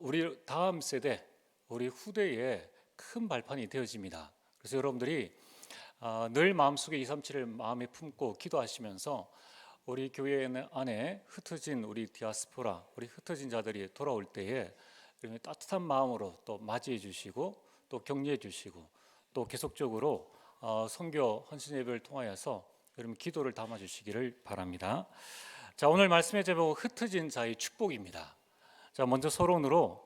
우리 다음 세대, 우리 후대에 큰 발판이 되어집니다. 그래서 여러분들이 늘 마음속에 237을 마음에 품고 기도하시면서 우리 교회 안에 흩어진 우리 디아스포라, 우리 흩어진 자들이 돌아올 때에 따뜻한 마음으로 또 맞이해 주시고 또 격려해 주시고 또 계속적으로 선교 헌신 예배를 통하여서 여러분 기도를 담아 주시기를 바랍니다. 자, 오늘 말씀의 제목은 흩어진 자의 축복입니다. 자, 먼저 서론으로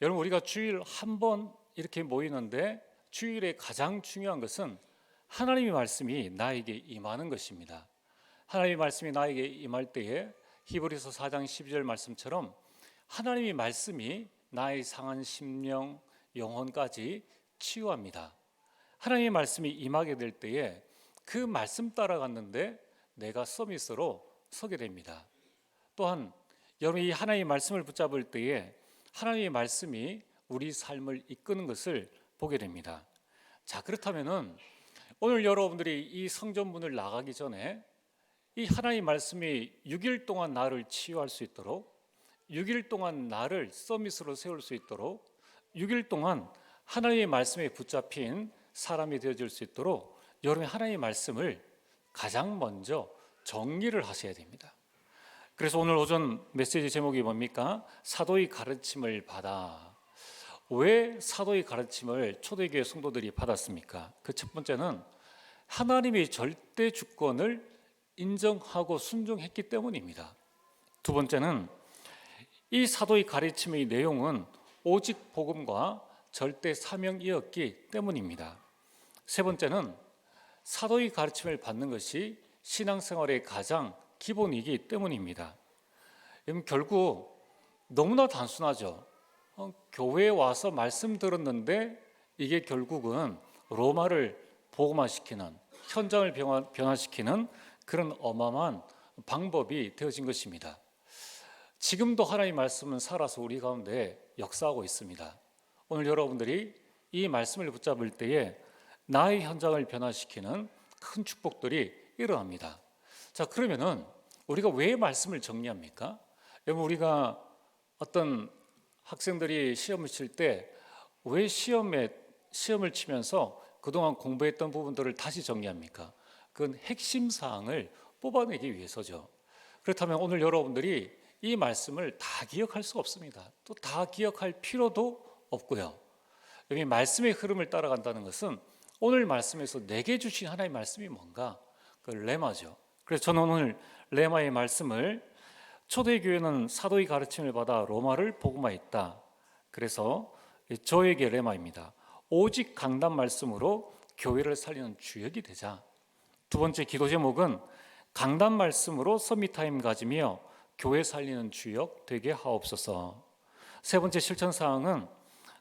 여러분, 우리가 주일 한 번 이렇게 모이는데 주일의 가장 중요한 것은 하나님의 말씀이 나에게 임하는 것입니다. 하나님의 말씀이 나에게 임할 때에 히브리서 4장 12절 말씀처럼 하나님의 말씀이 나의 상한 심령, 영혼까지 치유합니다. 하나님의 말씀이 임하게 될 때에 그 말씀 따라갔는데 내가 서밋으로 서게 됩니다. 또한 여러분이 하나님의 말씀을 붙잡을 때에 하나님의 말씀이 우리 삶을 이끄는 것을 보게 됩니다. 자, 그렇다면은 오늘 여러분들이 이 성전문을 나가기 전에 이 하나님의 말씀이 6일 동안 나를 치유할 수 있도록, 6일 동안 나를 서밋으로 세울 수 있도록, 6일 동안 하나님의 말씀에 붙잡힌 사람이 되어질 수 있도록 여러분이 하나님의 말씀을 가장 먼저 정리를 하셔야 됩니다. 그래서 오늘 오전 메시지 제목이 뭡니까? 사도의 가르침을 받아. 왜 사도의 가르침을 초대교회 성도들이 받았습니까? 그 첫 번째는 하나님의 절대 주권을 인정하고 순종했기 때문입니다. 두 번째는 이 사도의 가르침의 내용은 오직 복음과 절대 사명이었기 때문입니다. 세 번째는 사도의 가르침을 받는 것이 신앙생활의 가장 기본이기 때문입니다. 결국 너무나 단순하죠. 교회에 와서 말씀 들었는데 이게 결국은 로마를 복음화시키는, 현장을 변화시키는 그런 어마어마한 방법이 되어진 것입니다. 지금도 하나님의 말씀은 살아서 우리 가운데 역사하고 있습니다. 오늘 여러분들이 이 말씀을 붙잡을 때에 나의 현장을 변화시키는 큰 축복들이 일어납니다. 자, 그러면은 우리가 왜 말씀을 정리합니까? 여러분, 우리가 어떤 학생들이 시험을 칠 때 왜 시험을 치면서 그동안 공부했던 부분들을 다시 정리합니까? 그건 핵심 사항을 뽑아내기 위해서죠. 그렇다면 오늘 여러분들이 이 말씀을 다 기억할 수 없습니다. 또 다 기억할 필요도 없고요. 여기 말씀의 흐름을 따라간다는 것은 오늘 말씀에서 내게 주신 하나님의 말씀이 뭔가? 그 레마죠. 그래서 저는 오늘 레마의 말씀을 초대교회는 사도의 가르침을 받아 로마를 복음화했다. 그래서 저에게 레마입니다. 오직 강단 말씀으로 교회를 살리는 주역이 되자. 두 번째 기도 제목은 강단 말씀으로 서밋타임 가지며 교회 살리는 주역 되게 하옵소서. 세 번째 실천 사항은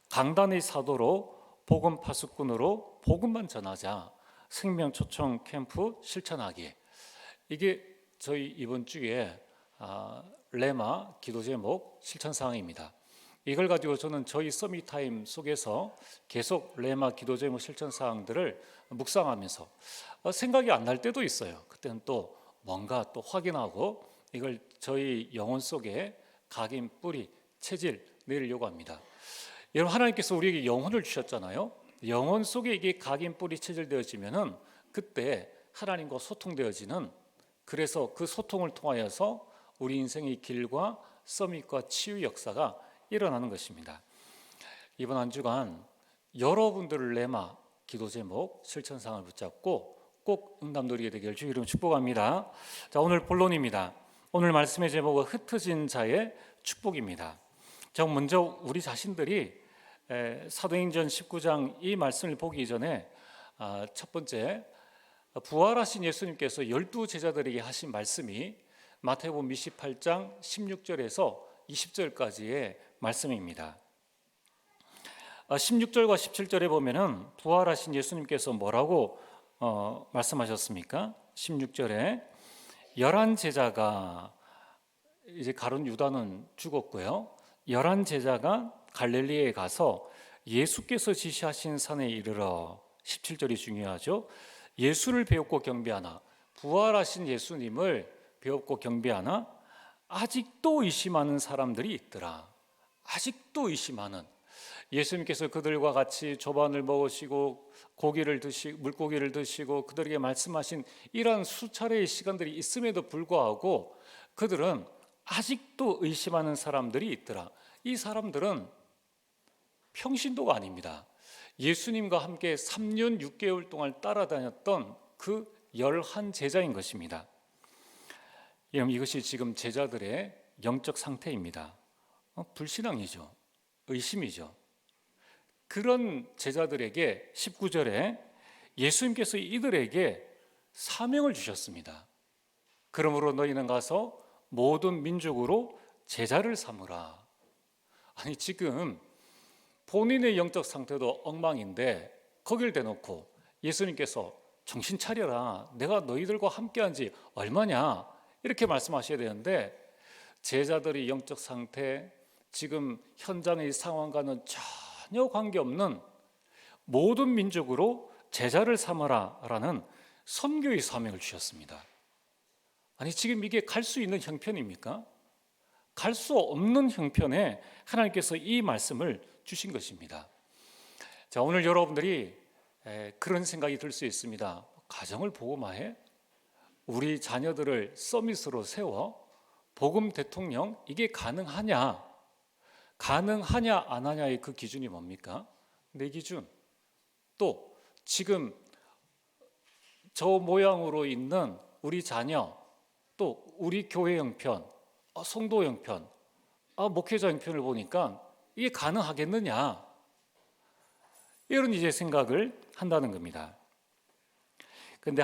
강단의 사도로 복음 파수꾼으로 복음만 전하자. 생명 초청 캠프 실천하기. 이게 저희 이번 주에 레마 기도 제목 실천 사항입니다. 이걸 가지고 저는 저희 서밋타임 속에서 계속 레마 기도 제목 실천 사항들을 묵상하면서 생각이 안 날 때도 있어요. 그때는 또 뭔가 또 확인하고 이걸 저희 영혼 속에 각인, 뿌리, 체질 내리려고 합니다. 여러분, 하나님께서 우리에게 영혼을 주셨잖아요. 영혼 속에 이게 각인, 뿌리, 체질 되어지면은 그때 하나님과 소통되어지는, 그래서 그 소통을 통하여서 우리 인생의 길과 서밋과 치유 역사가 일어나는 것입니다. 이번 한 주간 여러분들을 레마 기도 제목 실천상을 붙잡고 꼭 응답 누리게 되기를 주의 이름으로 축복합니다. 자, 오늘 본론입니다. 오늘 말씀의 제목은 흩어진 자의 축복입니다. 자, 먼저 우리 자신들이 사도행전 19장 이 말씀을 보기 전에 첫 번째, 부활하신 예수님께서 12 제자들에게 하신 말씀이 마태복음 28장 16절에서 20절까지의 말씀입니다. 16절과 17절에 보면은 부활하신 예수님께서 뭐라고 말씀하셨습니까? 16절에 11 제자가, 이제 가룟 유다는 죽었고요. 11 제자가 갈릴리에 가서 예수께서 지시하신 산에 이르러, 17절이 중요하죠. 예수를 배웠고 경배하나, 부활하신 예수님을 배웠고 경배하나 아직도 의심하는 사람들이 있더라. 아직도 의심하는, 예수님께서 그들과 같이 조반을 먹으시고 물고기를 드시고 그들에게 말씀하신 이러한 수차례의 시간들이 있음에도 불구하고 그들은 아직도 의심하는 사람들이 있더라. 이 사람들은 평신도가 아닙니다. 예수님과 함께 3년 6개월 동안 따라다녔던 그 11 제자인 것입니다. 여러분, 이것이 지금 제자들의 영적 상태입니다. 불신앙이죠. 의심이죠. 그런 제자들에게 19절에 예수님께서 이들에게 사명을 주셨습니다. 그러므로 너희는 가서 모든 민족으로 제자를 삼으라. 아니, 지금 본인의 영적 상태도 엉망인데 거길 대놓고 예수님께서 정신 차려라, 내가 너희들과 함께한 지 얼마냐, 이렇게 말씀하셔야 되는데 제자들의 영적 상태, 지금 현장의 상황과는 전혀 관계없는 모든 민족으로 제자를 삼아라 라는 선교의 사명을 주셨습니다. 아니, 지금 이게 갈 수 있는 형편입니까? 갈 수 없는 형편에 하나님께서 이 말씀을 주신 것입니다. 자, 오늘 여러분들이 그런 생각이 들 수 있습니다. 가정을 복음화해? 우리 자녀들을 서밋으로 세워? 복음 대통령, 이게 가능하냐? 가능하냐 안 하냐의 그 기준이 뭡니까? 내 기준. 또 지금 저 모양으로 있는 우리 자녀, 또 우리 교회 형편, 성도 형편, 목회자 형편을 보니까 이게 가능하겠느냐, 이런 이제 생각을 한다는 겁니다. 그런데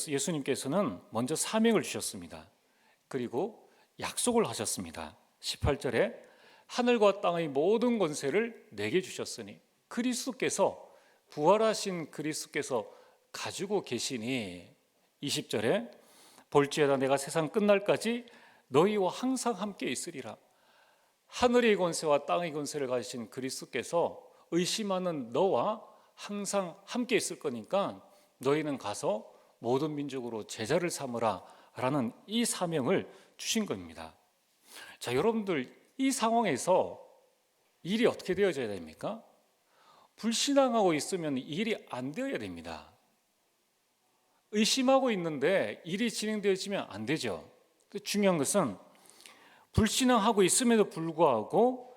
예수님께서는 먼저 사명을 주셨습니다. 그리고 약속을 하셨습니다. 18절에 하늘과 땅의 모든 권세를 내게 주셨으니, 그리스도께서, 부활하신 그리스도께서 가지고 계시니, 20절에 볼지어다 내가 세상 끝날까지 너희와 항상 함께 있으리라. 하늘의 권세와 땅의 권세를 가지신 그리스도께서 의심하는 너와 항상 함께 있을 거니까 너희는 가서 모든 민족으로 제자를 삼으라 라는 이 사명을 주신 겁니다. 자, 여러분들, 이 상황에서 일이 어떻게 되어져야 됩니까? 불신앙하고 있으면 일이 안 되어야 됩니다. 의심하고 있는데 일이 진행되어지면 안 되죠. 중요한 것은 불신앙하고 있음에도 불구하고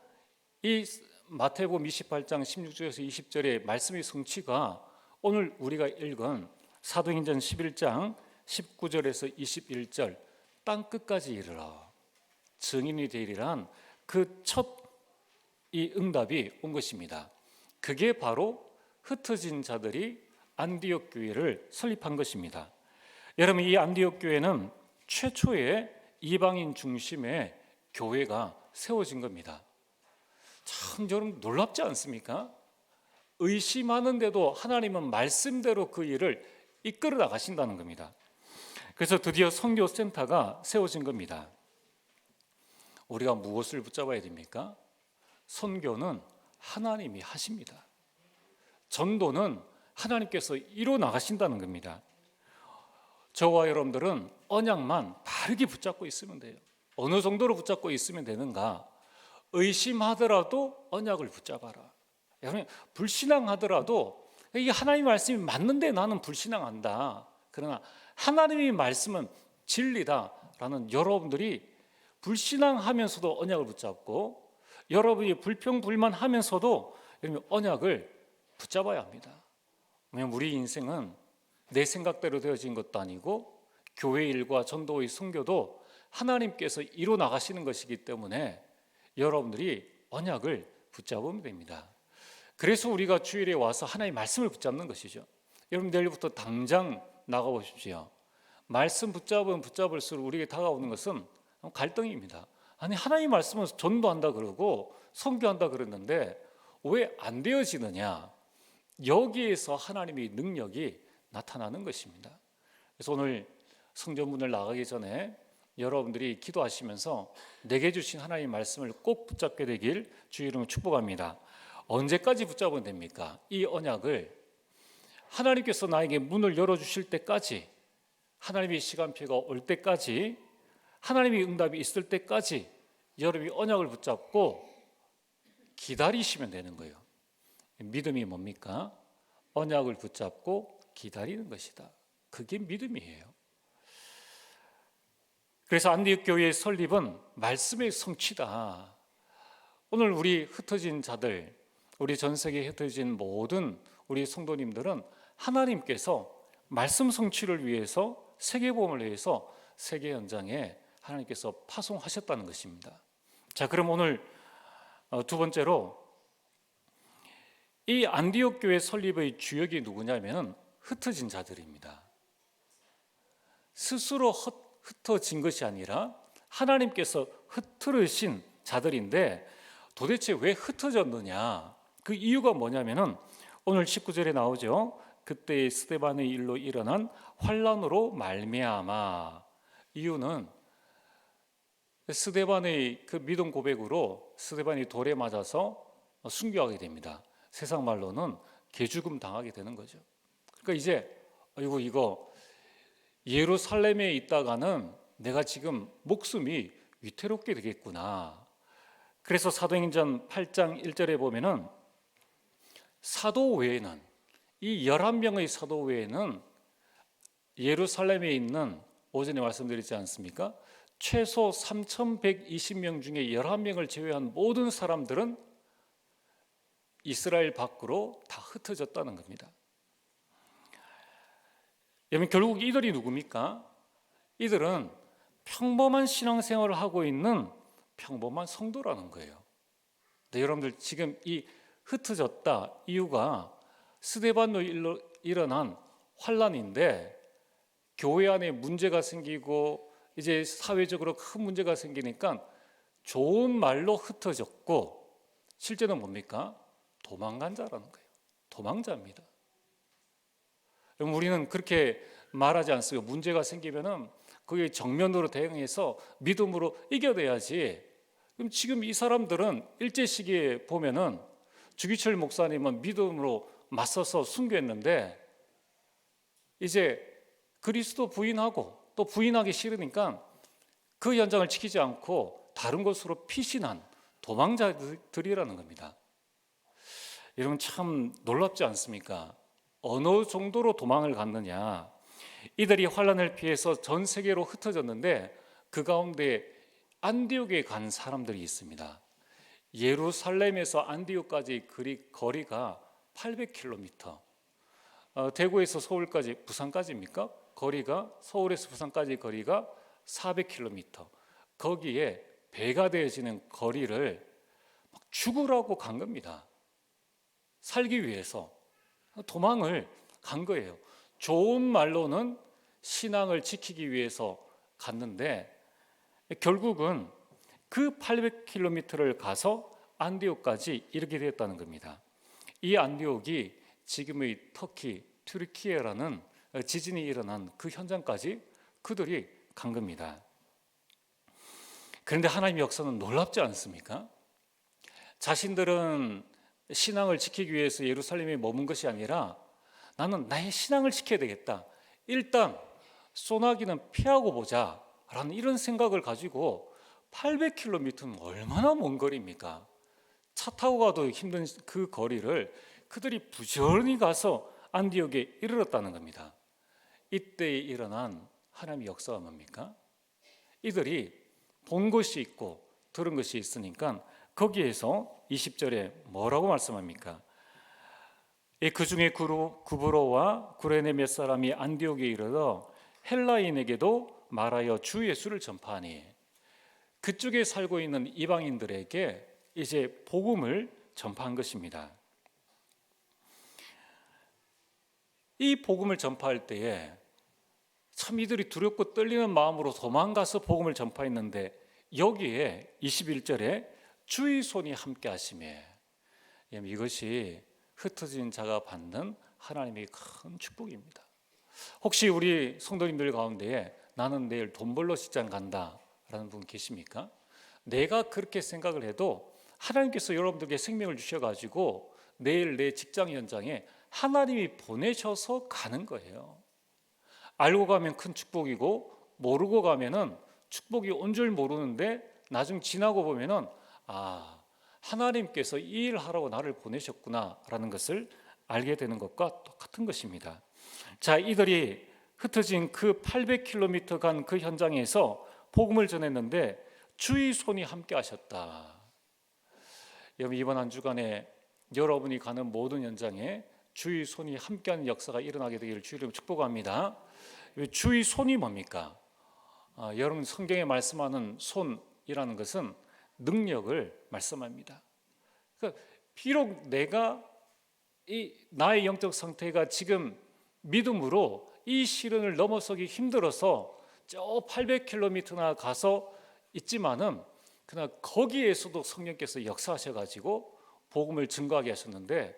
이 마태복음 28장 16절에서 20절의 말씀의 성취가 오늘 우리가 읽은 사도행전 11장 19절에서 21절 땅 끝까지 이르러 증인이 되리란 그 첫 이 응답이 온 것입니다. 그게 바로 흩어진 자들이 안디옥 교회를 설립한 것입니다. 여러분, 이 안디옥 교회는 최초의 이방인 중심의 교회가 세워진 겁니다. 참 여러분 놀랍지 않습니까? 의심하는데도 하나님은 말씀대로 그 일을 이끌어 나가신다는 겁니다. 그래서 드디어 선교센터가 세워진 겁니다. 우리가 무엇을 붙잡아야 됩니까? 선교는 하나님이 하십니다. 전도는 하나님께서 이뤄 나가신다는 겁니다. 저와 여러분들은 언약만 바르게 붙잡고 있으면 돼요. 어느 정도로 붙잡고 있으면 되는가? 의심하더라도 언약을 붙잡아라. 여러분, 불신앙하더라도 이게 하나님의 말씀이 맞는데 나는 불신앙한다. 그러나 하나님의 말씀은 진리다라는 여러분들이 불신앙하면서도 언약을 붙잡고, 여러분이 불평불만하면서도 언약을 붙잡아야 합니다. 왜냐하면 우리 인생은 내 생각대로 되어진 것도 아니고 교회 일과 전도의 선교도 하나님께서 이뤄 나가시는 것이기 때문에 여러분들이 언약을 붙잡으면 됩니다. 그래서 우리가 주일에 와서 하나님의 말씀을 붙잡는 것이죠. 여러분, 내일부터 당장 나가보십시오. 말씀 붙잡을수록 우리에게 다가오는 것은 갈등입니다. 아니, 하나님의 말씀은 전도한다 그러고 선교한다 그랬는데 왜 안 되어지느냐? 여기에서 하나님의 능력이 나타나는 것입니다. 그래서 오늘 성전문을 나가기 전에 여러분들이 기도하시면서 내게 주신 하나님의 말씀을 꼭 붙잡게 되길 주의 이름으로 축복합니다. 언제까지 붙잡으면 됩니까? 이 언약을 하나님께서 나에게 문을 열어주실 때까지, 하나님의 시간표가 올 때까지, 하나님의 응답이 있을 때까지 여러분이 언약을 붙잡고 기다리시면 되는 거예요. 믿음이 뭡니까? 언약을 붙잡고 기다리는 것이다. 그게 믿음이에요. 그래서 안디옥 교회의 설립은 말씀의 성취다. 오늘 우리 흩어진 자들, 우리 전 세계에 흩어진 모든 우리 성도님들은 하나님께서 말씀 성취를 위해서, 세계복음을 위해서 세계 현장에 하나님께서 파송하셨다는 것입니다. 자, 그럼 오늘 두 번째로 이 안디옥 교회 설립의 주역이 누구냐면 흩어진 자들입니다. 스스로 흩어진 것이 아니라 하나님께서 흩으신 자들인데, 도대체 왜 흩어졌느냐? 그 이유가 뭐냐면은 오늘 19절에 나오죠. 그때 스데반의 일로 일어난 환란으로 말미암아. 이유는 스데반의 그 믿음 고백으로 스데반이 돌에 맞아서 순교하게 됩니다. 세상 말로는 개죽음 당하게 되는 거죠. 그러니까 이제 아이고, 이거 예루살렘에 있다가는 내가 지금 목숨이 위태롭게 되겠구나. 그래서 사도행전 8장 1절에 보면은 사도 외에는, 이 11명의 사도 외에는 예루살렘에 있는, 오전에 말씀드렸지 않습니까? 최소 3,120명 중에 11명을 제외한 모든 사람들은 이스라엘 밖으로 다 흩어졌다는 겁니다. 여러분, 결국 이들이 누굽니까? 이들은 평범한 신앙생활을 하고 있는 평범한 성도라는 거예요. 근데 여러분들 지금 이 흩어졌다 이유가 스데반으로 일어난 환란인데, 교회 안에 문제가 생기고 이제 사회적으로 큰 문제가 생기니까 좋은 말로 흩어졌고, 실제는 뭡니까? 도망간 자라는 거예요. 도망자입니다. 여러분, 우리는 그렇게 말하지 않습니까? 문제가 생기면은 그게 정면으로 대응해서 믿음으로 이겨내야지. 그럼 지금 이 사람들은 일제 시기에 보면은 주기철 목사님은 믿음으로 맞서서 순교했는데, 이제 그리스도 부인하고 또 부인하기 싫으니까 그 현장을 지키지 않고 다른 곳으로 피신한 도망자들이라는 겁니다. 여러분, 참 놀랍지 않습니까? 어느 정도로 도망을 갔느냐. 이들이 환란을 피해서 전 세계로 흩어졌는데 그 가운데 안디옥에 간 사람들이 있습니다. 예루살렘에서 안디옥까지 거리가 800km, 대구에서 서울까지, 부산까지입니까? 거리가, 서울에서 부산까지 거리가 400km. 거기에 배가 되어지는 거리를 막 죽으라고 간 겁니다. 살기 위해서 도망을 간 거예요. 좋은 말로는 신앙을 지키기 위해서 갔는데 결국은 그 800km를 가서 안디옥까지 이르게 되었다는 겁니다. 이 안디옥이 지금의 터키, 튀르키예라는 지진이 일어난 그 현장까지 그들이 간 겁니다. 그런데 하나님의 역사는 놀랍지 않습니까? 자신들은 신앙을 지키기 위해서 예루살렘에 머문 것이 아니라 나는 나의 신앙을 지켜야 되겠다. 일단 소나기는 피하고 보자 라는 이런 생각을 가지고 800km는 얼마나 먼 거리입니까? 차 타고 가도 힘든 그 거리를 그들이 부지런히 가서 안디옥에 이르렀다는 겁니다. 이때 일어난 하나님의 역사가 뭡니까? 이들이 본 것이 있고 들은 것이 있으니까 거기에서 20절에 뭐라고 말씀합니까? 그 중에 구브로와 구레네 몇 사람이 안디옥에 이르러 헬라인에게도 말하여 주 예수를 전파하니, 그쪽에 살고 있는 이방인들에게 이제 복음을 전파한 것입니다. 이 복음을 전파할 때에 참 이들이 두렵고 떨리는 마음으로 도망가서 복음을 전파했는데, 여기에 21절에 주의 손이 함께 하심에, 이것이 흩어진 자가 받는 하나님의 큰 축복입니다. 혹시 우리 성도님들 가운데에 나는 내일 돈 벌러 직장 간다 라는 분 계십니까? 내가 그렇게 생각을 해도 하나님께서 여러분들에게 생명을 주셔가지고 내일 내 직장 현장에 하나님이 보내셔서 가는 거예요. 알고 가면 큰 축복이고 모르고 가면은 축복이 온 줄 모르는데 나중 지나고 보면은 하나님께서 이 일을 하라고 나를 보내셨구나라는 것을 알게 되는 것과 똑같은 것입니다. 자, 이들이 흩어진 그 800km 간 그 현장에서 복음을 전했는데 주의 손이 함께 하셨다. 여러분, 이번 한 주간에 여러분이 가는 모든 현장에 주의 손이 함께하는 역사가 일어나게 되기를 주의로 축복합니다. 주의 손이 뭡니까? 여러분, 성경에 말씀하는 손이라는 것은 능력을 말씀합니다. 그러니까 비록 내가 나의 영적 상태가 지금 믿음으로 이 시련을 넘어서기 힘들어서 저 800km나 가서 있지만은 그러나 거기에서도 성령께서 역사하셔가지고 복음을 증거하게 하셨는데,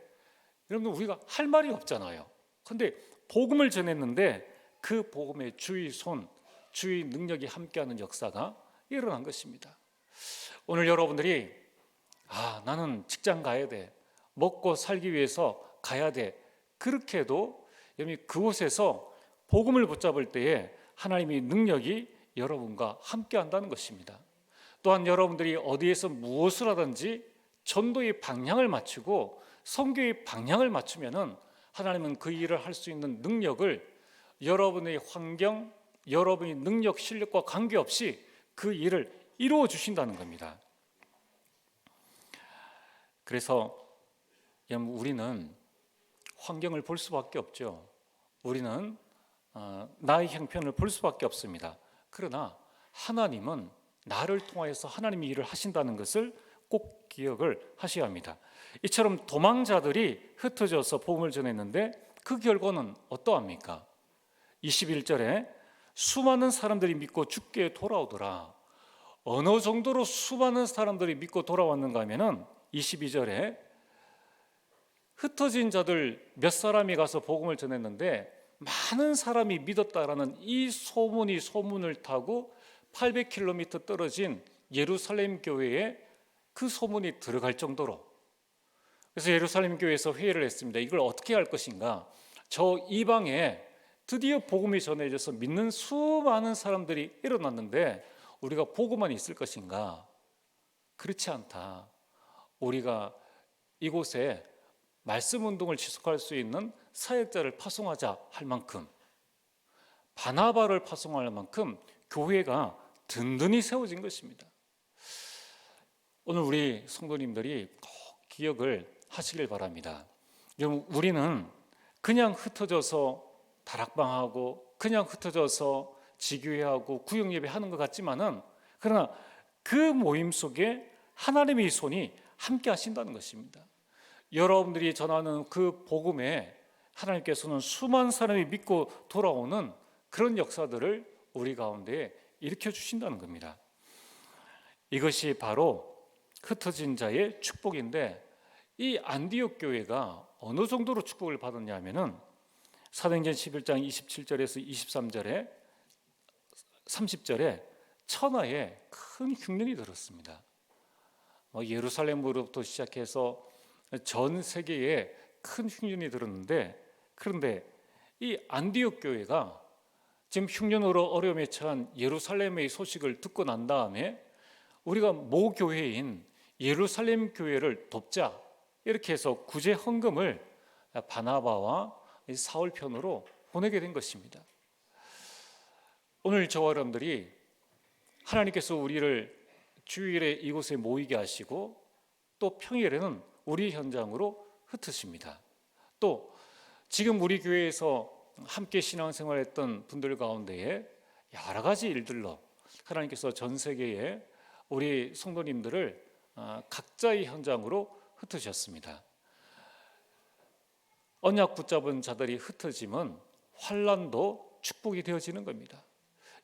여러분, 우리가 할 말이 없잖아요. 그런데 복음을 전했는데 그 복음의 주의 손, 주의 능력이 함께하는 역사가 일어난 것입니다. 오늘 여러분들이 나는 직장 가야 돼, 먹고 살기 위해서 가야 돼, 그렇게 해도 여러분이 그곳에서 복음을 붙잡을 때에 하나님의 능력이 여러분과 함께한다는 것입니다. 또한 여러분들이 어디에서 무엇을 하든지 전도의 방향을 맞추고 선교의 방향을 맞추면은 하나님은 그 일을 할 수 있는 능력을 여러분의 환경, 여러분의 능력, 실력과 관계없이 그 일을 이루어 주신다는 겁니다. 그래서 우리는 환경을 볼 수밖에 없죠. 우리는 나의 형편을 볼 수밖에 없습니다. 그러나 하나님은 나를 통하여서 하나님이 일을 하신다는 것을 꼭 기억을 하셔야 합니다. 이처럼 도망자들이 흩어져서 복음을 전했는데 그 결과는 어떠합니까? 21절에 수많은 사람들이 믿고 주께 돌아오더라. 어느 정도로 수많은 사람들이 믿고 돌아왔는가 하면은 22절에 흩어진 자들 몇 사람이 가서 복음을 전했는데 많은 사람이 믿었다라는 이 소문을 타고 800km 떨어진 예루살렘 교회에 그 소문이 들어갈 정도로, 그래서 예루살렘 교회에서 회의를 했습니다. 이걸 어떻게 할 것인가? 저 이방에 드디어 복음이 전해져서 믿는 수많은 사람들이 일어났는데 우리가 보고만 있을 것인가? 그렇지 않다. 우리가 이곳에 말씀 운동을 지속할 수 있는 사역자를 파송하자 할 만큼, 바나바를 파송할 만큼 교회가 든든히 세워진 것입니다. 오늘 우리 성도님들이 꼭 기억을 하시길 바랍니다. 여러분, 우리는 그냥 흩어져서 다락방하고 그냥 흩어져서 지교회하고 구역예배 하는 것 같지만은, 그러나 그 모임 속에 하나님의 손이 함께 하신다는 것입니다. 여러분들이 전하는 그 복음에 하나님께서는 수많은 사람이 믿고 돌아오는 그런 역사들을 우리 가운데 일으켜 주신다는 겁니다. 이것이 바로 흩어진 자의 축복인데, 이 안디옥 교회가 어느 정도로 축복을 받았냐 하면은 사도행전 11장 27절에서 23절에 30절에 천하에 큰 흉년이 들었습니다. 예루살렘으로부터 시작해서 전 세계에 큰 흉년이 들었는데, 그런데 이 안디옥 교회가 지금 흉년으로 어려움에 처한 예루살렘의 소식을 듣고 난 다음에 우리가 모교회인 예루살렘 교회를 돕자, 이렇게 해서 구제 헌금을 바나바와 사울 편으로 보내게 된 것입니다. 오늘 저와 여러분들이 하나님께서 우리를 주일에 이곳에 모이게 하시고 또 평일에는 우리 현장으로 흩으십니다. 또 지금 우리 교회에서 함께 신앙생활했던 분들 가운데에 여러 가지 일들로 하나님께서 전 세계에 우리 성도님들을 각자의 현장으로 흩으셨습니다. 언약 붙잡은 자들이 흩어짐은 환난도 축복이 되어지는 겁니다.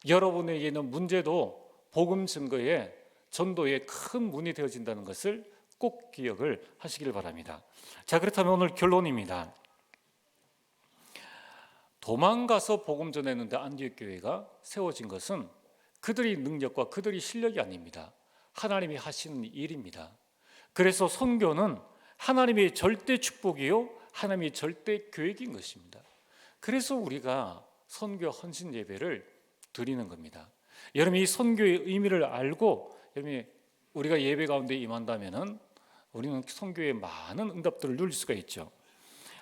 여러분에게는 문제도 복음 증거에 전도에 큰 문이 되어진다는 것을 꼭 기억을 하시길 바랍니다. 자, 그렇다면 오늘 결론입니다. 도망가서 복음 전했는데 안디옥 교회가 세워진 것은 그들의 능력과 그들의 실력이 아닙니다. 하나님이 하시는 일입니다. 그래서 선교는 하나님의 절대 축복이요, 하나님의 절대 계획인 것입니다. 그래서 우리가 선교 헌신 예배를 드리는 겁니다. 여러분, 이 선교의 의미를 알고 여러분이 우리가 예배 가운데 임한다면은 우리는 선교에 많은 응답들을 누릴 수가 있죠.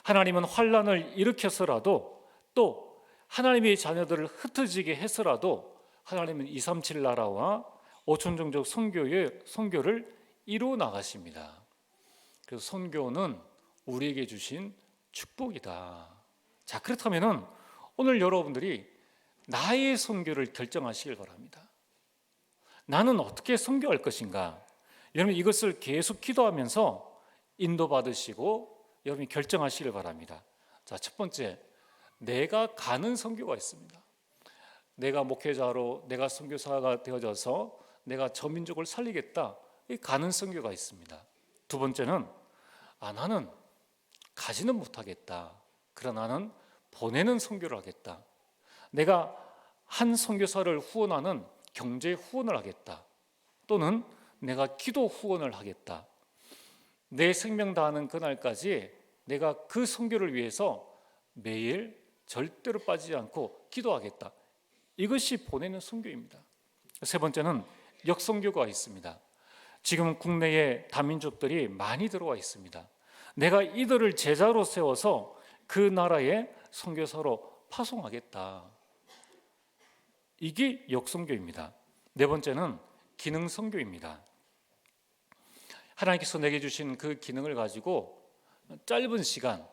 하나님은 환난을 일으켜서라도, 또 하나님의 자녀들을 흩어지게 해서라도 하나님은 237 나라와 오천종족 선교를 이루어 나가십니다. 그래서 선교는 우리에게 주신 축복이다. 자, 그렇다면은 오늘 여러분들이 나의 선교를 결정하시길 바랍니다. 나는 어떻게 선교할 것인가? 여러분 이것을 계속 기도하면서 인도받으시고 여러분이 결정하시길 바랍니다. 자, 첫 번째, 내가 가는 선교가 있습니다. 내가 목회자로, 내가 선교사가 되어져서 내가 저 민족을 살리겠다, 이 가는 선교가 있습니다. 두 번째는 나는 가지는 못하겠다, 그러나 나는 보내는 선교를 하겠다. 내가 한 선교사를 후원하는 경제 후원을 하겠다, 또는 내가 기도 후원을 하겠다. 내 생명 다하는 그날까지 내가 그 선교를 위해서 매일 절대로 빠지지 않고 기도하겠다. 이것이 보내는 선교입니다. 세 번째는 역선교가 있습니다. 지금 국내에 다민족들이 많이 들어와 있습니다. 내가 이들을 제자로 세워서 그 나라에 선교사로 파송하겠다. 이게 역선교입니다. 네 번째는 기능선교입니다. 하나님께서 내게 주신 그 기능을 가지고 짧은 시간,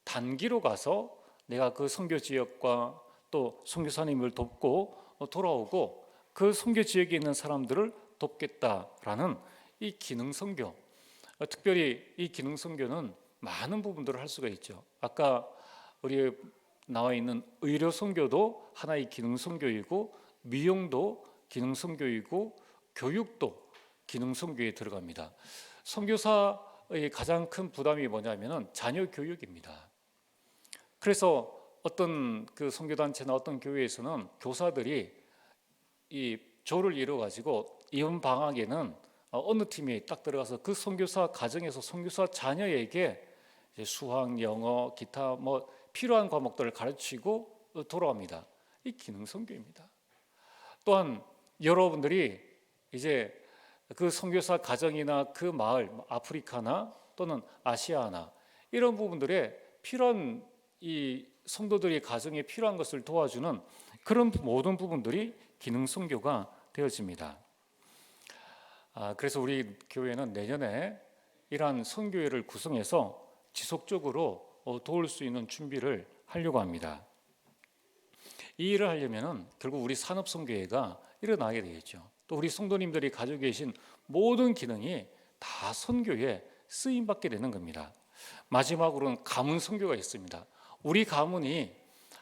단기로 가서 내가 그 선교 지역과 또 선교사님을 돕고 돌아오고 그 선교 지역에 있는 사람들을 돕겠다라는 이 기능선교. 특별히 이 기능선교는 많은 부분들을 할 수가 있죠. 아까 우리 나와 있는 의료선교도 하나의 기능선교이고, 미용도 기능선교이고, 교육도 기능선교에 들어갑니다. 선교사의 가장 큰 부담이 뭐냐면은 자녀 교육입니다. 그래서 어떤 그 선교단체나 어떤 교회에서는 교사들이 이 조를 이뤄 가지고 이번 방학에는 어느 팀이 딱 들어가서 그 선교사 가정에서 선교사 자녀에게 수학, 영어, 기타 뭐 필요한 과목들을 가르치고 돌아옵니다. 이 기능 선교입니다. 또한 여러분들이 이제 그 선교사 가정이나 그 마을, 아프리카나 또는 아시아나 이런 부분들에 필요한 이 성도들이 가정에 필요한 것을 도와주는 그런 모든 부분들이 기능 선교가 되어집니다. 그래서 우리 교회는 내년에 이러한 선교회를 구성해서 지속적으로 도울 수 있는 준비를 하려고 합니다. 이 일을 하려면 결국 우리 산업선교회가 일어나게 되겠죠. 또 우리 성도님들이 가지고 계신 모든 기능이 다 선교에 쓰임받게 되는 겁니다. 마지막으로는 가문 선교가 있습니다. 우리 가문이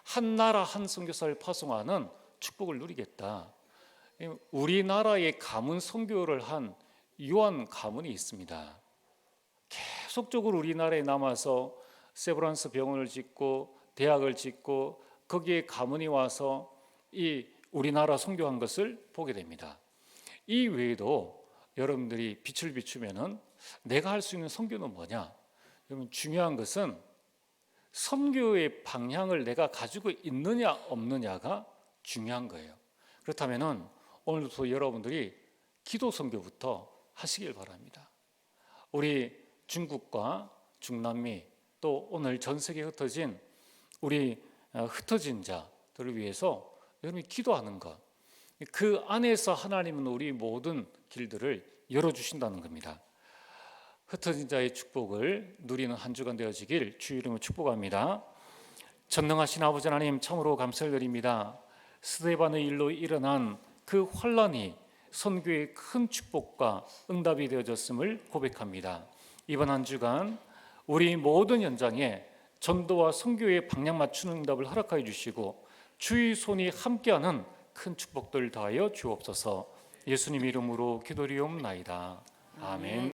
한 나라 한 선교사를 파송하는 축복을 누리겠다. 우리나라의 가문 선교를 한 요한 가문이 있습니다. 계속적으로 우리나라에 남아서 세브란스 병원을 짓고 대학을 짓고 거기에 가문이 와서 이 우리나라 선교한 것을 보게 됩니다. 이 외에도 여러분들이 빛을 비추면은 내가 할 수 있는 선교는 뭐냐? 여러분 중요한 것은 선교의 방향을 내가 가지고 있느냐 없느냐가 중요한 거예요. 그렇다면은 오늘부터 여러분들이 기도 선교부터 하시길 바랍니다. 우리 중국과 중남미 또 오늘 전 세계에 흩어진 우리 흩어진 자들을 위해서 여러분이 기도하는 것, 그 안에서 하나님은 우리 모든 길들을 열어주신다는 겁니다. 흩어진 자의 축복을 누리는 한 주간 되어지길 주의 이름으로 축복합니다. 전능하신 아버지 하나님, 참으로 감사를 드립니다. 스데반의 일로 일어난 그 환란이 선교의 큰 축복과 응답이 되어졌음을 고백합니다. 이번 한 주간 우리 모든 현장에 전도와 선교의 방향 맞추는 응답을 허락하여 주시고 주의 손이 함께하는 큰 축복들 더하여 주옵소서. 예수님 이름으로 기도리옵나이다. 아멘.